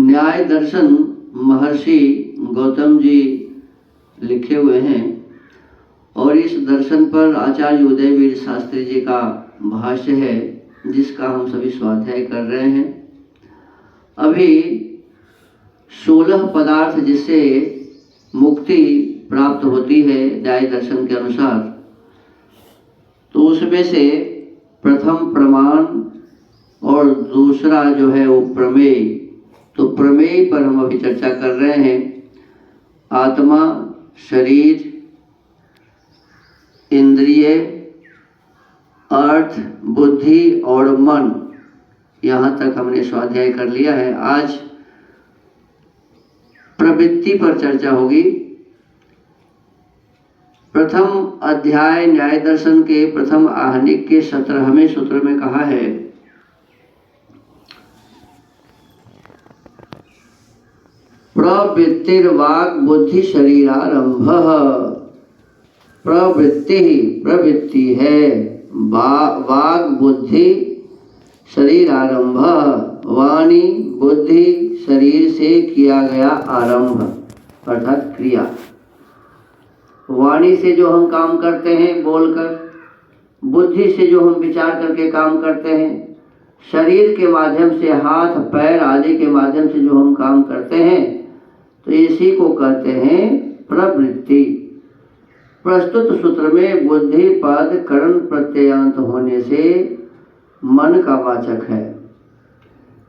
न्याय दर्शन महर्षि गौतम जी लिखे हुए हैं और इस दर्शन पर आचार्य उदयवीर शास्त्री जी का भाष्य है जिसका हम सभी स्वाध्याय कर रहे हैं। अभी 16 पदार्थ जिससे मुक्ति प्राप्त होती है न्याय दर्शन के अनुसार, तो उसमें से प्रथम प्रमाण और दूसरा जो है वो प्रमेय। तो प्रमेय पर हम अभी चर्चा कर रहे हैं। आत्मा, शरीर, इंद्रिय, अर्थ, बुद्धि और मन, यहाँ तक हमने स्वाध्याय कर लिया है। आज प्रवृत्ति पर चर्चा होगी। प्रथम अध्याय न्याय दर्शन के प्रथम आहनिक के 17वें सूत्र में कहा है, प्रवृत्तिर्वाक् बुद्धि शरीरारंभः। प्रवृत्ति है, वाक् बुद्धि शरीरारंभ, वाणी बुद्धि शरीर से किया गया आरंभ अर्थात क्रिया। वाणी से जो हम काम करते हैं बोलकर, बुद्धि से जो हम विचार करके काम करते हैं, शरीर के माध्यम से हाथ पैर आदि के माध्यम से जो हम काम करते हैं, तो इसी को कहते हैं प्रवृत्ति। प्रस्तुत सूत्र में बुद्धि पद करण प्रत्ययांत होने से मन का वाचक है।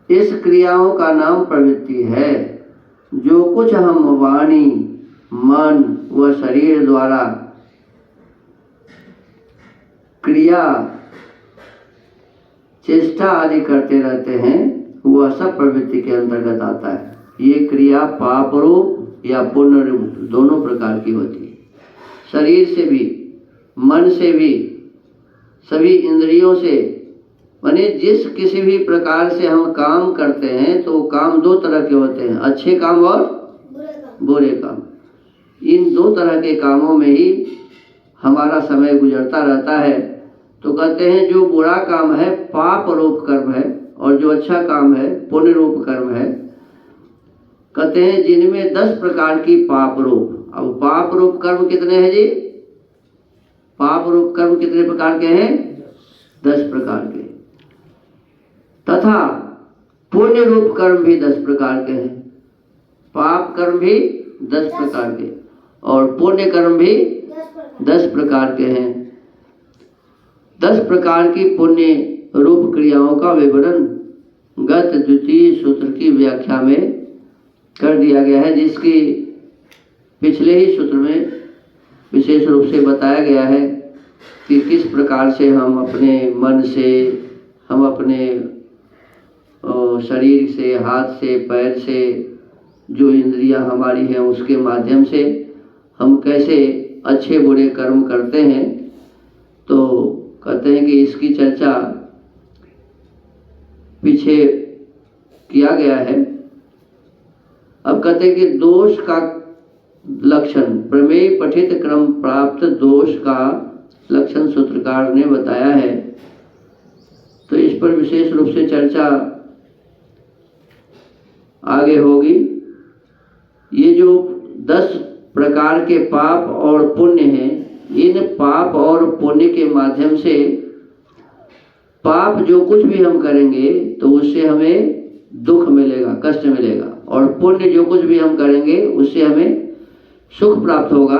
इस क्रियाओं का नाम प्रवृत्ति है। जो कुछ हम वाणी, मन व शरीर द्वारा क्रिया, चेष्टा आदि करते रहते हैं, वह सब प्रवृत्ति के अंतर्गत आता है। ये क्रिया पाप रूप या पुण्य रूप दोनों प्रकार की होती है। शरीर से भी, मन से भी, सभी इंद्रियों से, माने जिस किसी भी प्रकार से हम काम करते हैं तो काम दो तरह के होते हैं, अच्छे काम और बुरे काम। इन दो तरह के कामों में ही हमारा समय गुजरता रहता है। तो कहते हैं जो बुरा काम है पाप रूप कर्म है और जो अच्छा काम है पुण्य रूप कर्म है। कहते हैं जिनमें 10 प्रकार की पाप रूप। अब पाप रूप कर्म कितने हैं जी? पाप रूप कर्म कितने प्रकार के हैं? 10 प्रकार के। तथा पुण्य रूप कर्म भी 10 प्रकार के हैं। पाप कर्म भी 10 प्रकार के और पुण्य कर्म भी 10 प्रकार के हैं। 10 प्रकार की पुण्य रूप क्रियाओं का विवरण गत द्वितीय सूत्र की व्याख्या में कर दिया गया है, जिसकी पिछले ही सूत्र में विशेष रूप से बताया गया है कि किस प्रकार से हम अपने मन से, हम अपने शरीर से, हाथ से, पैर से, जो इंद्रियां हमारी हैं उसके माध्यम से हम कैसे अच्छे बुरे कर्म करते हैं। तो कहते हैं कि इसकी चर्चा पीछे किया गया है। अब कहते हैं कि दोष का लक्षण, प्रमेय पठित क्रम प्राप्त दोष का लक्षण सूत्रकार ने बताया है। तो इस पर विशेष रूप से चर्चा आगे होगी। ये जो 10 प्रकार के पाप और पुण्य हैं, इन पाप और पुण्य के माध्यम से पाप जो कुछ भी हम करेंगे तो उससे हमें दुख मिलेगा, कष्ट मिलेगा, और पुण्य जो कुछ भी हम करेंगे उससे हमें सुख प्राप्त होगा।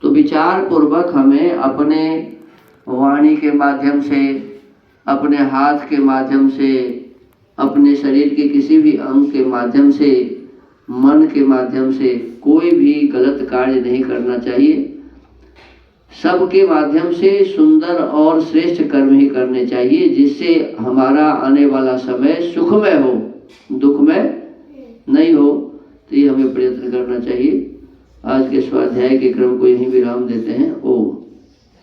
तो विचार पूर्वक हमें अपने वाणी के माध्यम से, अपने हाथ के माध्यम से, अपने शरीर के किसी भी अंग के माध्यम से, मन के माध्यम से कोई भी गलत कार्य नहीं करना चाहिए। सबके माध्यम से सुंदर और श्रेष्ठ कर्म ही करने चाहिए, जिससे हमारा आने वाला समय सुखमय हो, दुखमय नहीं हो। तो ये हमें प्रयत्न करना चाहिए। आज के स्वाध्याय के क्रम को यहीं विराम देते हैं। ओम।